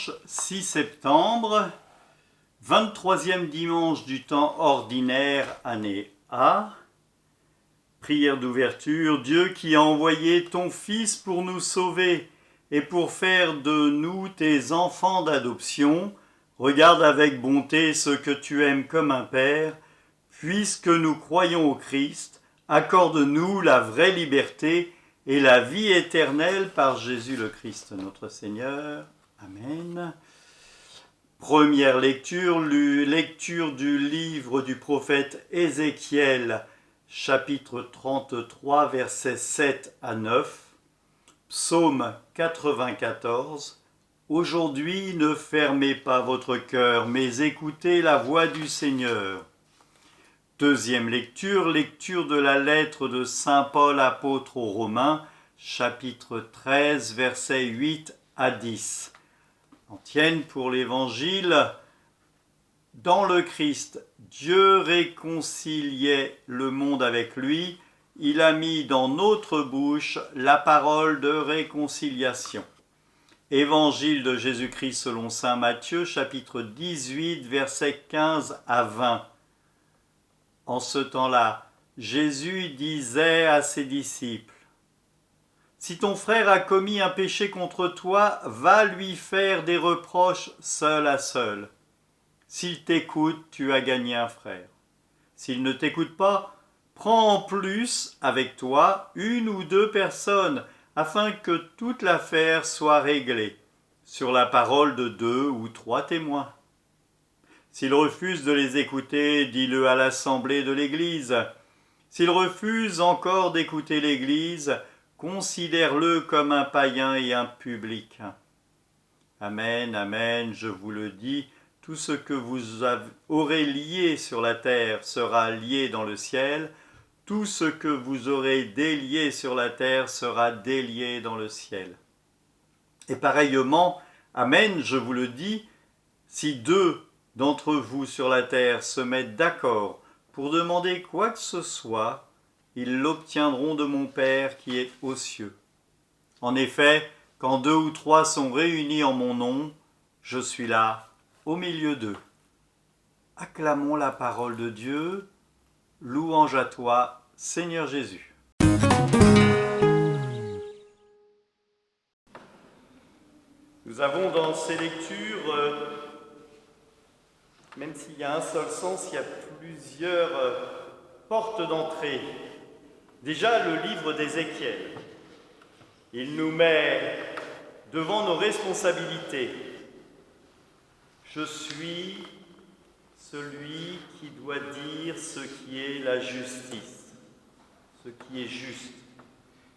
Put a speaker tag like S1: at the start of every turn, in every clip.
S1: Dimanche 6 septembre, 23e dimanche du temps ordinaire, année A. Prière d'ouverture. Dieu qui a envoyé ton Fils pour nous sauver et pour faire de nous tes enfants d'adoption, regarde avec bonté ce que tu aimes comme un Père. Puisque nous croyons au Christ, accorde-nous la vraie liberté et la vie éternelle par Jésus le Christ notre Seigneur. Amen. Première lecture, lecture du livre du prophète Ézéchiel, chapitre 33, versets 7 à 9. Psaume 94. Aujourd'hui, ne fermez pas votre cœur, mais écoutez la voix du Seigneur. Deuxième lecture, lecture de la lettre de saint Paul apôtre aux Romains, chapitre 13, versets 8 à 10. Antienne pour l'Évangile. Dans le Christ, Dieu réconciliait le monde avec lui. Il a mis dans notre bouche la parole de réconciliation. Évangile de Jésus-Christ selon saint Matthieu, chapitre 18, versets 15 à 20. En ce temps-là, Jésus disait à ses disciples : « Si ton frère a commis un péché contre toi, va lui faire des reproches seul à seul. S'il t'écoute, tu as gagné un frère. S'il ne t'écoute pas, prends en plus avec toi une ou deux personnes, afin que toute l'affaire soit réglée, sur la parole de 2 ou 3 témoins. S'il refuse de les écouter, dis-le à l'assemblée de l'Église. S'il refuse encore d'écouter l'Église, considère-le comme un païen et un publicain. Amen, amen, je vous le dis, tout ce que vous aurez lié sur la terre sera lié dans le ciel, tout ce que vous aurez délié sur la terre sera délié dans le ciel. Et pareillement, amen, je vous le dis, si 2 d'entre vous sur la terre se mettent d'accord pour demander quoi que ce soit, ils l'obtiendront de mon Père qui est aux cieux. En effet, quand 2 ou 3 sont réunis en mon nom, je suis là, au milieu d'eux. Acclamons la parole de Dieu. Louange à toi, Seigneur Jésus. Nous avons dans ces lectures, même s'il y a un seul sens, il y a plusieurs portes d'entrée. Déjà, le livre d'Ézéchiel, il nous met devant nos responsabilités. Je suis celui qui doit dire ce qui est la justice, ce qui est juste.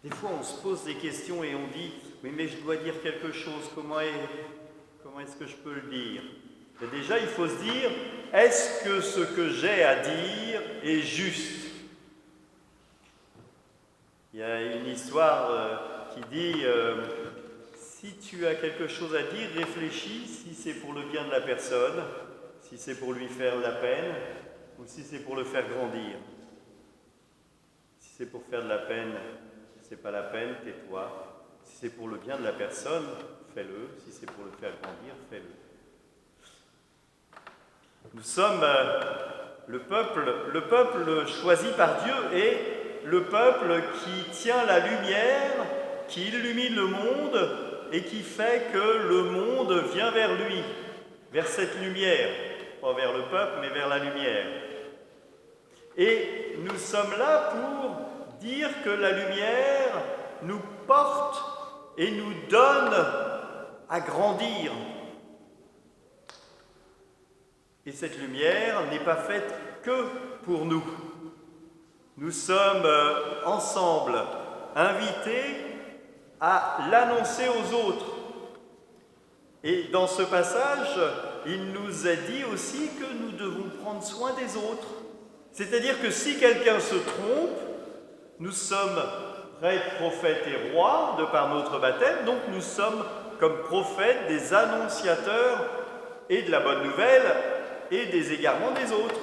S1: Des fois, on se pose des questions et on dit « Oui, mais je dois dire quelque chose, comment est-ce que je peux le dire ?» Et déjà, il faut se dire « Est-ce que ce que j'ai à dire est juste ?» Il y a une histoire qui dit si tu as quelque chose à dire, réfléchis si c'est pour le bien de la personne, si c'est pour lui faire la peine ou si c'est pour le faire grandir. Si c'est pour faire de la peine, c'est pas la peine, tais-toi. Si c'est pour le bien de la personne, fais-le. Si c'est pour le faire grandir, fais-le. Nous sommes le peuple choisi par Dieu et le peuple qui tient la lumière, qui illumine le monde et qui fait que le monde vient vers lui, vers cette lumière, pas vers le peuple, mais vers la lumière. Et nous sommes là pour dire que la lumière nous porte et nous donne à grandir. Et cette lumière n'est pas faite que pour nous. Nous sommes ensemble invités à l'annoncer aux autres. Et dans ce passage, il nous est dit aussi que nous devons prendre soin des autres. C'est-à-dire que si quelqu'un se trompe, nous sommes prêtres, prophètes et rois de par notre baptême, donc nous sommes comme prophètes des annonciateurs et de la bonne nouvelle et des égarements des autres.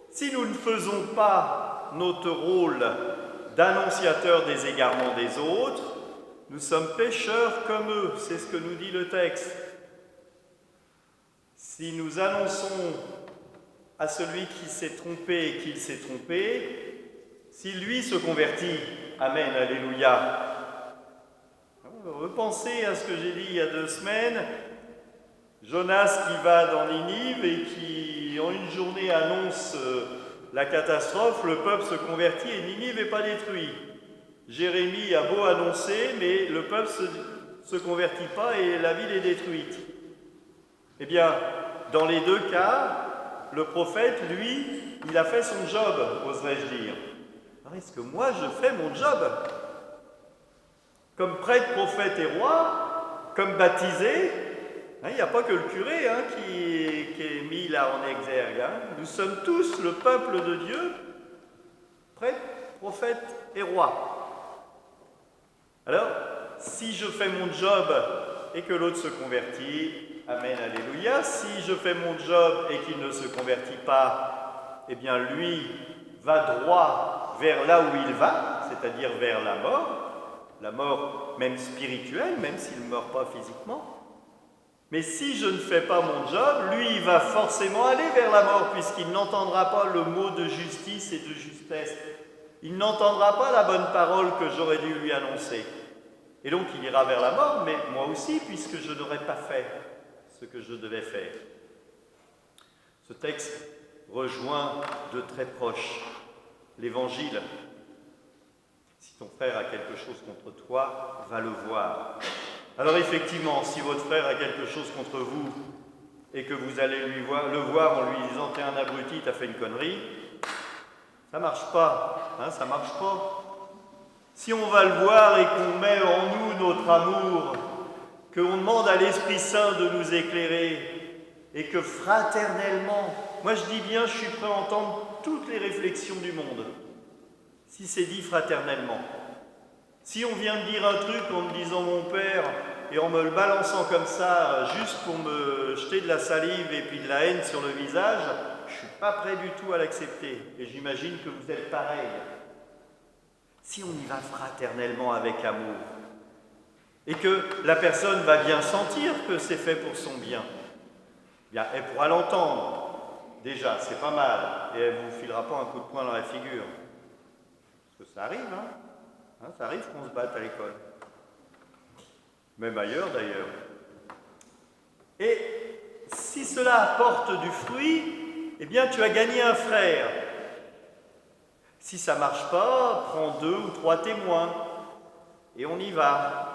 S1: Si nous ne faisons pas notre rôle d'annonciateur des égarements des autres, Nous sommes pécheurs comme eux, c'est ce que nous dit le texte. Si nous annonçons à celui qui s'est trompé qu'il s'est trompé, si lui se convertit, Amen, Alléluia. Repensez à ce que j'ai dit il y a 2 semaines, Jonas qui va dans Ninive et qui, en une journée, annonce la catastrophe, le peuple se convertit et Ninive n'est pas détruit. Jérémie a beau annoncer, mais le peuple se convertit pas et la ville est détruite. Eh bien, dans les 2 cas, le prophète, lui, il a fait son job, oserais-je dire. Alors, est-ce que moi, je fais mon job? Comme prêtre, prophète et roi, comme baptisé, il n'y a pas que le curé qui est mis là en exergue. Nous sommes tous le peuple de Dieu, prêtre, prophète et roi. Alors, si je fais mon job et que l'autre se convertit, Amen, Alléluia. Si je fais mon job et qu'il ne se convertit pas, eh bien lui va droit vers là où il va, c'est-à-dire vers la mort même spirituelle, même s'il ne meurt pas physiquement. Mais si je ne fais pas mon job, lui il va forcément aller vers la mort, puisqu'il n'entendra pas le mot de justice et de justesse. Il n'entendra pas la bonne parole que j'aurais dû lui annoncer. Et donc il ira vers la mort, mais moi aussi, puisque je n'aurais pas fait ce que je devais faire. Ce texte rejoint de très proche l'Évangile. Si ton frère a quelque chose contre toi, va le voir. Alors effectivement, si votre frère a quelque chose contre vous et que vous allez le voir en lui disant « T'es un abruti, t'as fait une connerie », ça marche pas, ça marche pas. Si on va le voir et qu'on met en nous notre amour, qu'on demande à l'Esprit Saint de nous éclairer et que fraternellement, moi je dis bien, je suis prêt à entendre toutes les réflexions du monde, si c'est dit fraternellement. Si on vient me dire un truc en me disant mon père et en me le balançant comme ça, juste pour me jeter de la salive et puis de la haine sur le visage, je ne suis pas prêt du tout à l'accepter. Et j'imagine que vous êtes pareil. Si on y va fraternellement avec amour, et que la personne va bien sentir que c'est fait pour son bien, bien elle pourra l'entendre. Déjà, c'est pas mal. Et elle ne vous filera pas un coup de poing dans la figure. Parce que ça arrive, ça arrive qu'on se batte à l'école. Même ailleurs, d'ailleurs. Et si cela apporte du fruit, eh bien, tu as gagné un frère. Si ça ne marche pas, prends 2 ou 3 témoins. Et on y va.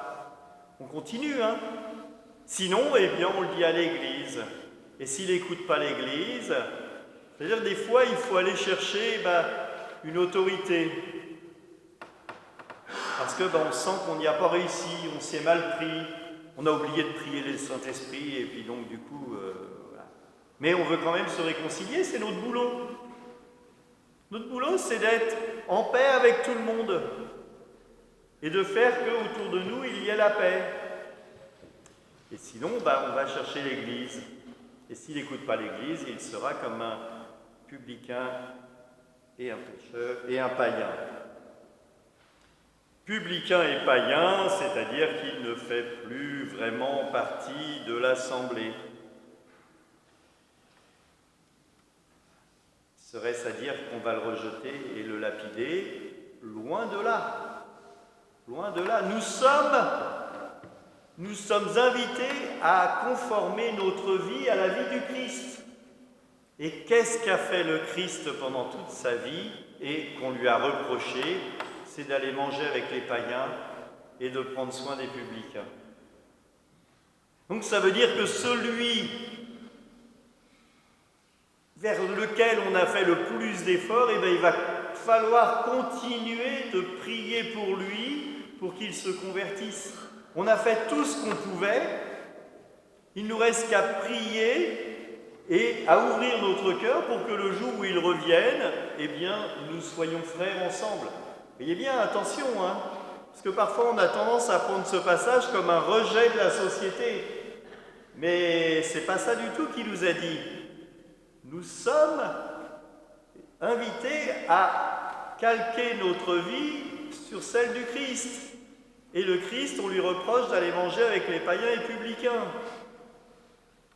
S1: On continue, Sinon, eh bien, on le dit à l'Église. Et s'il n'écoute pas l'Église, c'est-à-dire des fois, il faut aller chercher une autorité. Parce que on sent qu'on n'y a pas réussi, on s'est mal pris, on a oublié de prier le Saint-Esprit, et puis donc du coup, voilà. Mais on veut quand même se réconcilier, c'est notre boulot. Notre boulot, c'est d'être en paix avec tout le monde. Et de faire qu'autour de nous, il y ait la paix. Et sinon, on va chercher l'Église. Et s'il n'écoute pas l'Église, il sera comme un publicain et un pécheur et un païen. Publicain et païen, c'est-à-dire qu'il ne fait plus vraiment partie de l'Assemblée. Serait-ce à dire qu'on va le rejeter et le lapider? Loin de là. Loin de là. Nous sommes invités à conformer notre vie à la vie du Christ. Et qu'est-ce qu'a fait le Christ pendant toute sa vie et qu'on lui a reproché? C'est d'aller manger avec les païens et de prendre soin des publicains. Donc ça veut dire que celui vers lequel on a fait le plus d'efforts, il va falloir continuer de prier pour lui, pour qu'il se convertisse. On a fait tout ce qu'on pouvait, il ne nous reste qu'à prier et à ouvrir notre cœur pour que le jour où il revienne, eh bien, nous soyons frères ensemble. Voyez bien, attention, parce que parfois on a tendance à prendre ce passage comme un rejet de la société. Mais c'est pas ça du tout qu'il nous a dit. Nous sommes invités à calquer notre vie sur celle du Christ. Et le Christ, on lui reproche d'aller manger avec les païens et publicains.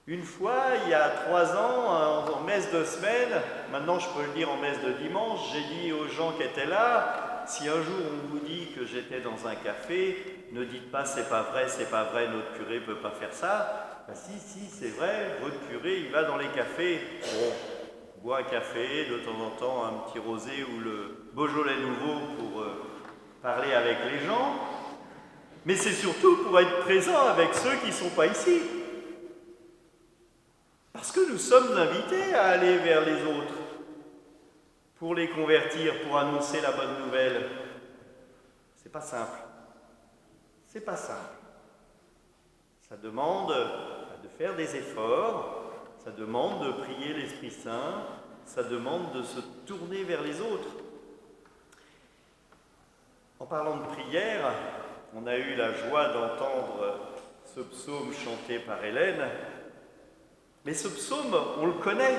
S1: Une fois, il y a 3 ans, en messe de semaine, maintenant je peux le dire en messe de dimanche, j'ai dit aux gens qui étaient là, si un jour on vous dit que j'étais dans un café, ne dites pas c'est pas vrai, notre curé ne peut pas faire ça. Ben si, c'est vrai, votre curé il va dans les cafés. Bon, on boit un café, de temps en temps un petit rosé ou le Beaujolais nouveau pour parler avec les gens, mais c'est surtout pour être présent avec ceux qui ne sont pas ici. Parce que nous sommes invités à aller vers les autres, pour les convertir, pour annoncer la bonne nouvelle. C'est pas simple. C'est pas simple. Ça demande de faire des efforts, ça demande de prier l'Esprit Saint, ça demande de se tourner vers les autres. En parlant de prière, on a eu la joie d'entendre ce psaume chanté par Hélène. Mais ce psaume, on le connaît,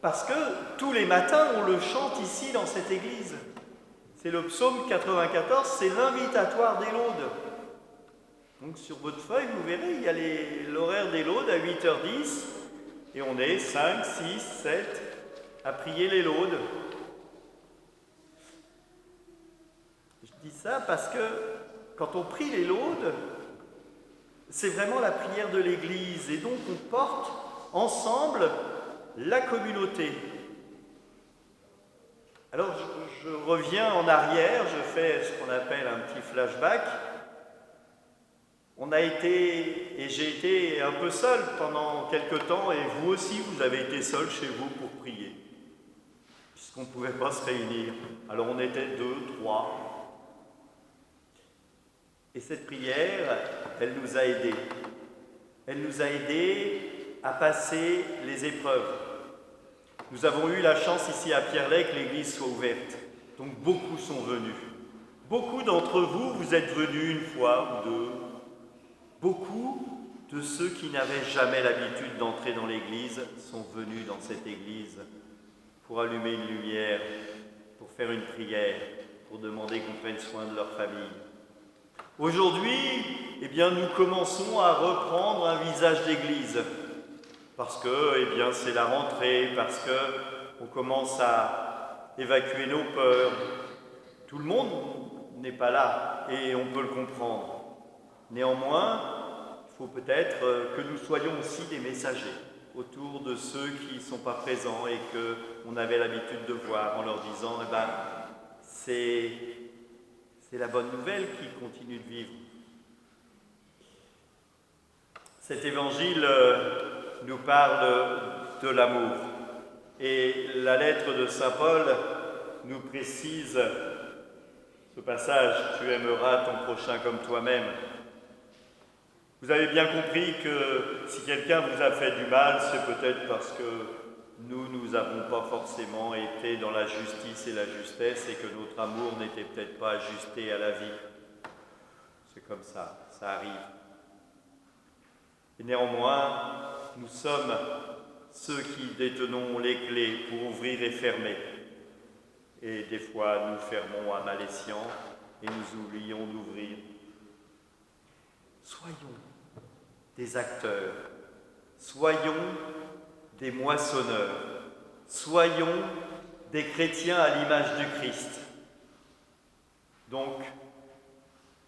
S1: parce que tous les matins, on le chante ici dans cette église. C'est le psaume 94, c'est l'invitatoire des laudes. Donc sur votre feuille, vous verrez, il y a l'horaire des laudes à 8h10, et on est 5, 6, 7 à prier les laudes. Je dis ça parce que quand on prie les laudes, c'est vraiment la prière de l'Église, et donc on porte ensemble la communauté. Alors je reviens en arrière, je fais ce qu'on appelle un petit flashback. On a été, et j'ai été un peu seul pendant quelque temps, et vous aussi vous avez été seul chez vous pour prier, puisqu'on ne pouvait pas se réunir. Alors on était 2, 3. Et cette prière, elle nous a aidés. Elle nous a aidés à passer les épreuves. Nous avons eu la chance ici à Pierrelet que l'église soit ouverte. Donc beaucoup sont venus. Beaucoup d'entre vous, vous êtes venus une fois ou 2. Beaucoup de ceux qui n'avaient jamais l'habitude d'entrer dans l'église sont venus dans cette église pour allumer une lumière, pour faire une prière, pour demander qu'on prenne soin de leur famille. Aujourd'hui, eh bien, nous commençons à reprendre un visage d'église, parce que eh bien, c'est la rentrée, parce qu'on commence à évacuer nos peurs. Tout le monde n'est pas là, et on peut le comprendre. Néanmoins, il faut peut-être que nous soyons aussi des messagers autour de ceux qui ne sont pas présents et qu'on avait l'habitude de voir, en leur disant eh ben, c'est la bonne nouvelle qui continue de vivre. Cet évangile nous parle de l'amour. Et la lettre de saint Paul nous précise ce passage « Tu aimeras ton prochain comme toi-même ». Vous avez bien compris que si quelqu'un vous a fait du mal, c'est peut-être parce que nous n'avons pas forcément été dans la justice et la justesse et que notre amour n'était peut-être pas ajusté à la vie. C'est comme ça arrive. Et néanmoins, nous sommes ceux qui détenons les clés pour ouvrir et fermer. Et des fois, nous fermons à mal escient et nous oublions d'ouvrir. Soyons des acteurs, soyons des moissonneurs, soyons des chrétiens à l'image du Christ. Donc,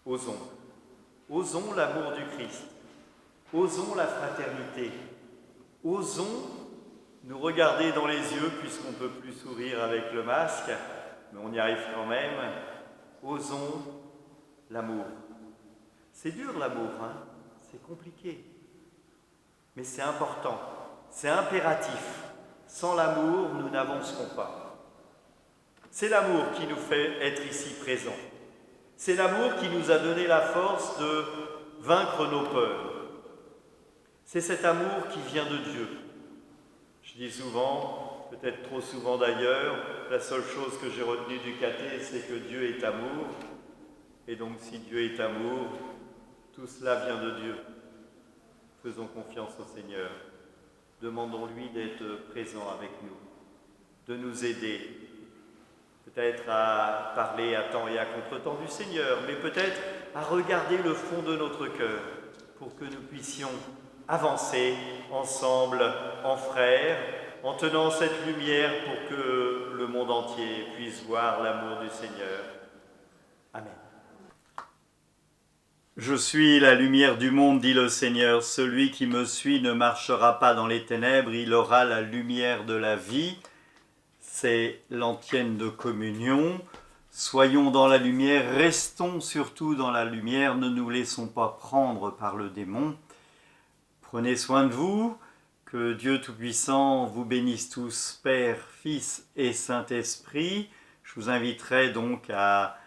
S1: osons l'amour du Christ, osons la fraternité, osons nous regarder dans les yeux puisqu'on ne peut plus sourire avec le masque, mais on y arrive quand même, osons l'amour. C'est dur l'amour, hein ? C'est compliqué, mais c'est important, c'est impératif. Sans l'amour, nous n'avancerons pas. C'est l'amour qui nous fait être ici présents. C'est l'amour qui nous a donné la force de vaincre nos peurs. C'est cet amour qui vient de Dieu. Je dis souvent, peut-être trop souvent d'ailleurs, la seule chose que j'ai retenue du caté, c'est que Dieu est amour. Et donc si Dieu est amour, tout cela vient de Dieu. Faisons confiance au Seigneur. Demandons-lui d'être présent avec nous, de nous aider, peut-être à parler à temps et à contre-temps du Seigneur, mais peut-être à regarder le fond de notre cœur pour que nous puissions avancer ensemble en frères, en tenant cette lumière pour que le monde entier puisse voir l'amour du Seigneur. Amen. Je suis la lumière du monde, dit le Seigneur. Celui qui me suit ne marchera pas dans les ténèbres, il aura la lumière de la vie. C'est l'antienne de communion. Soyons dans la lumière, restons surtout dans la lumière, ne nous laissons pas prendre par le démon. Prenez soin de vous, que Dieu Tout-Puissant vous bénisse tous, Père, Fils et Saint-Esprit. Je vous inviterai donc à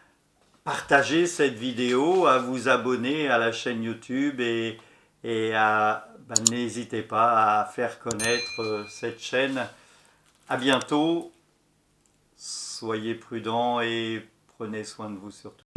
S1: partager cette vidéo, à vous abonner à la chaîne YouTube et n'hésitez pas à faire connaître cette chaîne. À bientôt, soyez prudents et prenez soin de vous surtout.